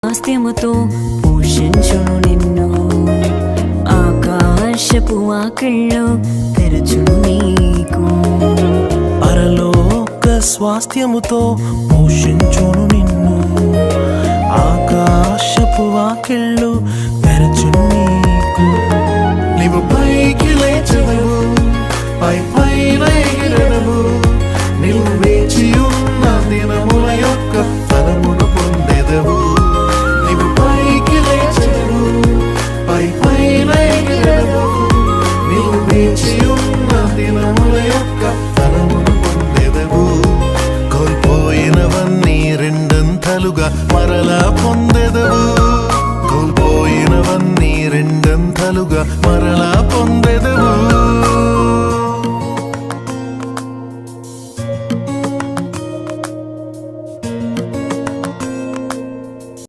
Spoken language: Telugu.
స్వాస్థ్యముతో పోషించును నిన్ను, ఆకాశపు వాకిళ్ళు తెరచును నీకు. పరలోక స్వాస్థ్యముతో పోషించును నిన్ను, ఆకాశపు వాకిళ్ళు తెరచును నీకు. నీవు పైకి లేచెదవు, పై పైన ఎగిరెదవు, నీవు వేచి ఉన్న దినముల యొక్క ఫలమును పొందెదవు. నీవు పైకి లేచెదవు, పై పైన ఎగిరెదవు, నీవు వేచి ఉన్న దినముల యొక్క ఫలమును పొందెదవు. కోల్పోయినవన్నీ రెండంతలుగా మరలా పొందెదవు, కోల్పోయినవన్నీ రెండంతలుగా మరలా పొందెదవు.